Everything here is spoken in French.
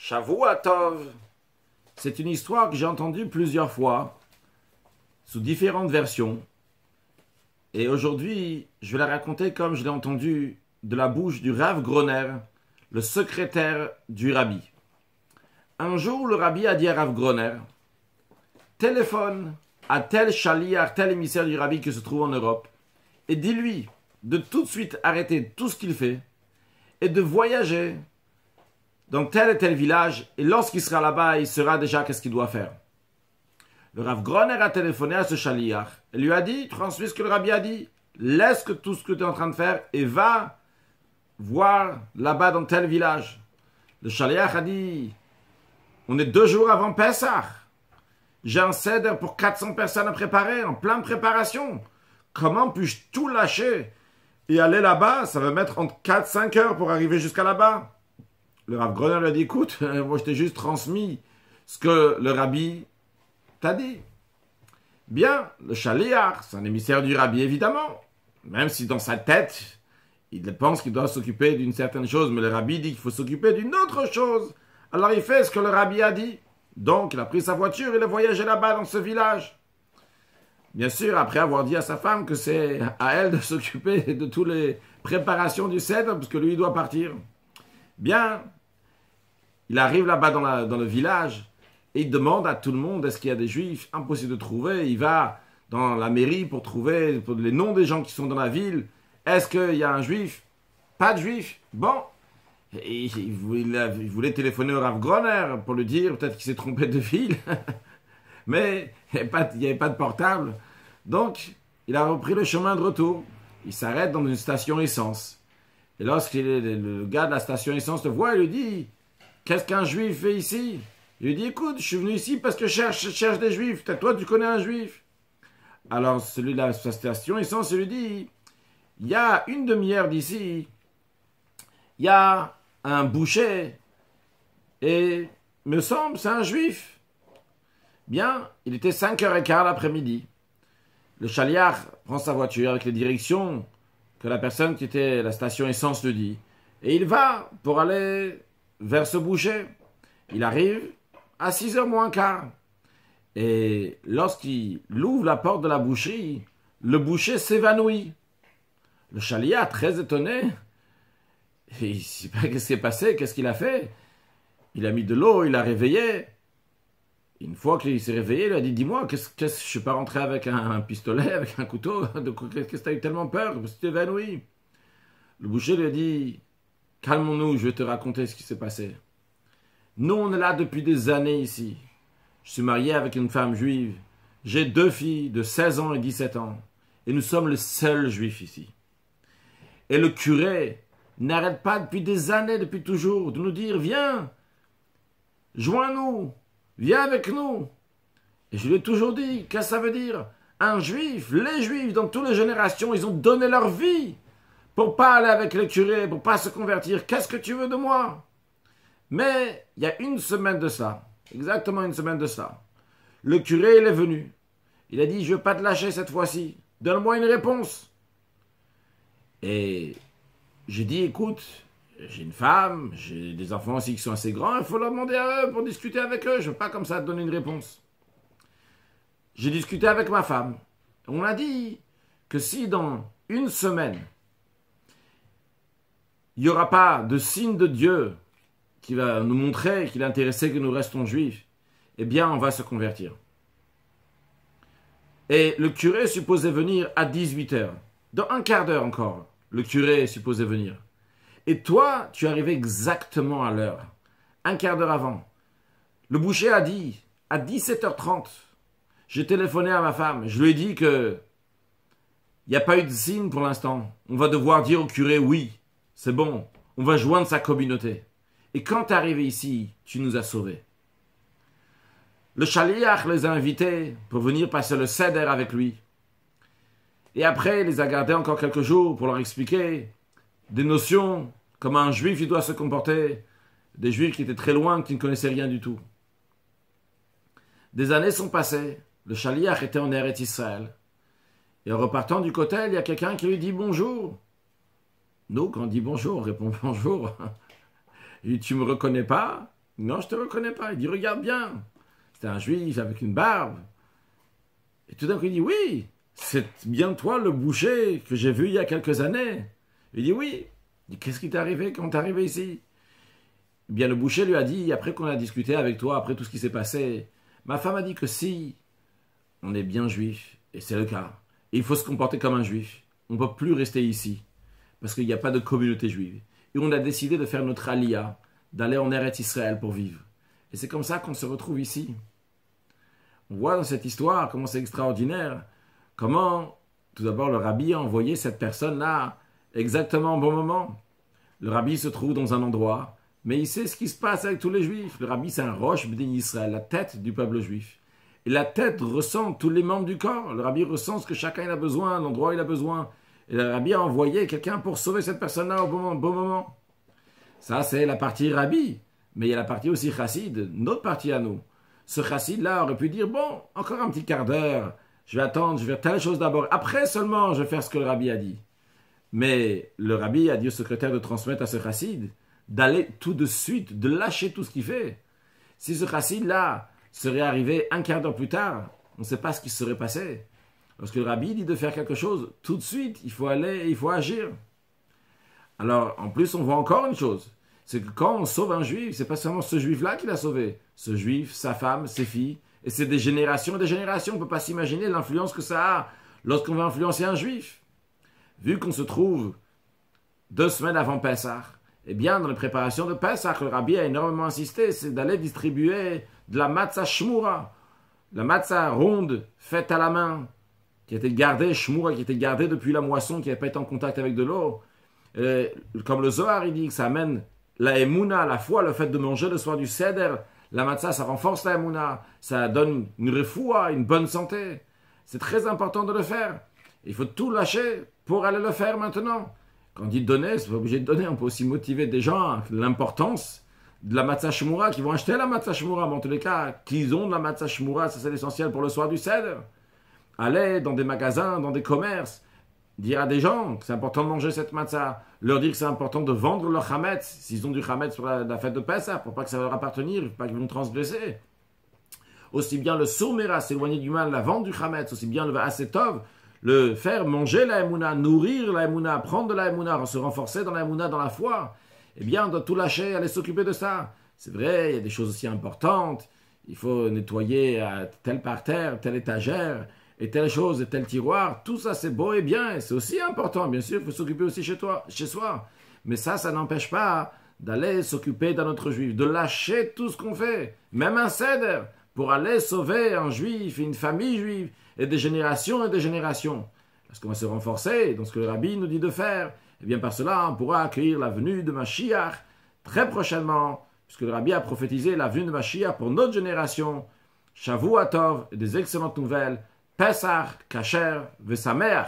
Shavua Tov. C'est une histoire que j'ai entendue plusieurs fois, sous différentes versions. Et aujourd'hui, je vais la raconter comme je l'ai entendue de la bouche du Rav Groner, le secrétaire du Rabbi. Un jour, le Rabbi a dit à Rav Groner, téléphone à tel chaliar, tel émissaire du Rabbi qui se trouve en Europe, et dis-lui de tout de suite arrêter tout ce qu'il fait et de voyager dans tel et tel village, et lorsqu'il sera là-bas, il saura déjà qu'est-ce qu'il doit faire. Le Rav Groner a téléphoné à ce chaliar et lui a dit, transmets ce que le Rabbi a dit, laisse tout ce que tu es en train de faire et va voir là-bas dans tel village. Le chaliar a dit, on est 2 jours avant Pessah. J'ai un seder pour 400 personnes à préparer, en pleine préparation. Comment puis-je tout lâcher et aller là-bas? Ça va mettre entre 4-5 heures pour arriver jusqu'à là-bas. Le Rav Groner lui a dit, écoute, moi je t'ai juste transmis ce que le Rabbi t'a dit. Bien, le chaliar, c'est un émissaire du Rabbi évidemment, même si dans sa tête, il pense qu'il doit s'occuper d'une certaine chose, mais le Rabbi dit qu'il faut s'occuper d'une autre chose. Alors il fait ce que le Rabbi a dit. Donc il a pris sa voiture, il a voyagé là-bas dans ce village. Bien sûr, après avoir dit à sa femme que c'est à elle de s'occuper de toutes les préparations du Seder, parce que lui il doit partir. Bien, il arrive là-bas dans le village et il demande à tout le monde, est-ce qu'il y a des juifs? Impossible de trouver. Il va dans la mairie pour trouver les noms des gens qui sont dans la ville. Est-ce qu'il y a un juif? Pas de juif. Bon. Et il voulait téléphoner au Rav Groner pour lui dire, peut-être qu'il s'est trompé de ville. Mais il n'y avait pas de portable. Donc, il a repris le chemin de retour. Il s'arrête dans une station essence. Et lorsque le gars de la station essence le voit, il lui dit, qu'est-ce qu'un juif fait ici? Il lui dit, écoute, je suis venu ici parce que je cherche des juifs. Peut-être toi, tu connais un juif. Alors, celui de la station essence, il lui dit, il y a une demi-heure d'ici, il y a un boucher, et me semble, c'est un juif. Bien, il était 5h15 l'après-midi. Le chaliar prend sa voiture avec les directions que la personne qui était à la station essence lui dit. Et il va pour aller vers ce boucher. Il arrive à 6h moins quart. Et lorsqu'il ouvre la porte de la boucherie, le boucher s'évanouit. Le chaliar, très étonné, il ne sait pas ce qui s'est passé, qu'est-ce qu'il a fait. Il a mis de l'eau, il l'a réveillé. Une fois qu'il s'est réveillé, il a dit, dis-moi, je ne suis pas rentré avec un pistolet, avec un couteau, qu'est-ce que tu as eu tellement peur, parce que tu t'es évanoui. Le boucher lui a dit, calmons-nous, je vais te raconter ce qui s'est passé. Nous, on est là depuis des années ici. Je suis marié avec une femme juive. J'ai 2 filles de 16 ans et 17 ans. Et nous sommes les seuls juifs ici. Et le curé n'arrête pas depuis des années, depuis toujours, de nous dire, viens, joins-nous, viens avec nous. Et je lui ai toujours dit, qu'est-ce que ça veut dire? Un juif, les juifs, dans toutes les générations, ils ont donné leur vie pour pas aller avec le curé, pour pas se convertir. Qu'est-ce que tu veux de moi? Mais il y a une semaine de ça, exactement une semaine de ça, le curé il est venu. Il a dit, je ne veux pas te lâcher cette fois-ci, donne-moi une réponse. Et j'ai dit, écoute, j'ai une femme, j'ai des enfants aussi qui sont assez grands, il faut leur demander à eux pour discuter avec eux, je ne veux pas comme ça te donner une réponse. J'ai discuté avec ma femme. On a dit que si dans une semaine, il n'y aura pas de signe de Dieu qui va nous montrer qu'il est intéressé que nous restons juifs, eh bien, on va se convertir. Et le curé est supposé venir à 18h. Dans un quart d'heure encore, le curé est supposé venir. Et toi, tu es arrivé exactement à l'heure. Un quart d'heure avant. Le boucher a dit, à 17h30, j'ai téléphoné à ma femme. Je lui ai dit que il n'y a pas eu de signe pour l'instant. On va devoir dire au curé, oui, c'est bon, on va joindre sa communauté. Et quand tu es arrivé ici, tu nous as sauvés. Le chaliar les a invités pour venir passer le seder avec lui. Et après, il les a gardés encore quelques jours pour leur expliquer des notions, comment un juif il doit se comporter, des juifs qui étaient très loin, qui ne connaissaient rien du tout. Des années sont passées, le chaliar était en Eretz Israël. Et en repartant du kotel, il y a quelqu'un qui lui dit bonjour. Nous, quand on dit bonjour, on répond bonjour. Et tu me reconnais pas? Non, je ne te reconnais pas. Il dit, regarde bien. C'était un juif avec une barbe. Et tout d'un coup, il dit, oui, c'est bien toi le boucher que j'ai vu il y a quelques années. Il dit, oui. Il dit, qu'est-ce qui t'est arrivé quand t'es arrivé ici? Eh bien, le boucher lui a dit, après qu'on a discuté avec toi, après tout ce qui s'est passé, ma femme a dit que si on est bien juif, et c'est le cas, il faut se comporter comme un juif. On ne peut plus rester ici, parce qu'il n'y a pas de communauté juive. Et on a décidé de faire notre aliyah, d'aller en Eretz Israël pour vivre. Et c'est comme ça qu'on se retrouve ici. On voit dans cette histoire comment c'est extraordinaire, comment, tout d'abord, le rabbi a envoyé cette personne-là exactement au bon moment. Le rabbi se trouve dans un endroit, mais il sait ce qui se passe avec tous les juifs. Le rabbi, c'est un roche b'nai Israël, la tête du peuple juif. Et la tête ressent tous les membres du corps. Le rabbi ressent ce que chacun il a besoin, l'endroit où il a besoin. Et le rabbi a envoyé quelqu'un pour sauver cette personne-là au bon moment. Ça, c'est la partie rabbi. Mais il y a la partie aussi chassid, notre partie à nous. Ce chassid-là aurait pu dire, bon, encore un petit quart d'heure, je vais attendre, je vais faire telle chose d'abord. Après seulement, je vais faire ce que le rabbi a dit. Mais le rabbi a dit au secrétaire de transmettre à ce chassid d'aller tout de suite, de lâcher tout ce qu'il fait. Si ce chassid-là serait arrivé un quart d'heure plus tard, on ne sait pas ce qui serait passé. Lorsque le rabbi dit de faire quelque chose, tout de suite, il faut aller, il faut agir. Alors, en plus, on voit encore une chose. C'est que quand on sauve un juif, c'est pas seulement ce juif-là qui l'a sauvé. Ce juif, sa femme, ses filles. Et c'est des générations et des générations. On ne peut pas s'imaginer l'influence que ça a lorsqu'on va influencer un juif. Vu qu'on se trouve 2 semaines avant Pessah, eh bien, dans les préparations de Pessah, le rabbi a énormément insisté, c'est d'aller distribuer de la matzah shmura, la matzah ronde, faite à la main, qui a été gardée, shmura, qui a été gardée depuis la moisson, qui n'a pas été en contact avec de l'eau. Comme le Zohar, il dit que ça amène la emuna, la foi, le fait de manger le soir du seder. La matzah, ça renforce la emuna, ça donne une refoua, une bonne santé. C'est très important de le faire. Il faut tout lâcher pour aller le faire maintenant. Quand on dit donner, c'est pas obligé de donner. On peut aussi motiver des gens à l'importance de la matzah shmura, qui vont acheter la matzah shmura, mais en tous les cas, qu'ils ont de la matzah shmura, ça c'est l'essentiel pour le soir du seder. Aller dans des magasins, dans des commerces, dire à des gens que c'est important de manger cette matzah, leur dire que c'est important de vendre leur chametz, s'ils ont du chametz pour la fête de Pessah, pour pas que ça leur appartenir, pour pas qu'ils vont transgresser. Aussi bien le sourmera, s'éloigner du mal, la vente du chametz, aussi bien le asetov, le faire manger la emuna, nourrir la emuna, prendre de la emuna, se renforcer dans la emuna, dans la foi. Eh bien, on doit tout lâcher, aller s'occuper de ça. C'est vrai, il y a des choses aussi importantes. Il faut nettoyer tel parterre, telle étagère, et telle chose, et tel tiroir. Tout ça, c'est beau et bien, et c'est aussi important. Bien sûr, il faut s'occuper aussi chez soi. Mais ça n'empêche pas d'aller s'occuper d'un autre juif, de lâcher tout ce qu'on fait, même un seder, pour aller sauver un juif, une famille juive, et des générations et des générations. Lorsqu'on va se renforcer dans ce que le rabbi nous dit de faire, et bien par cela, on pourra accueillir la venue de Mashiach très prochainement, puisque le rabbi a prophétisé la venue de Mashiach pour notre génération. Shavua Tov, et des excellentes nouvelles. Pessah, Kasher, Vesamer.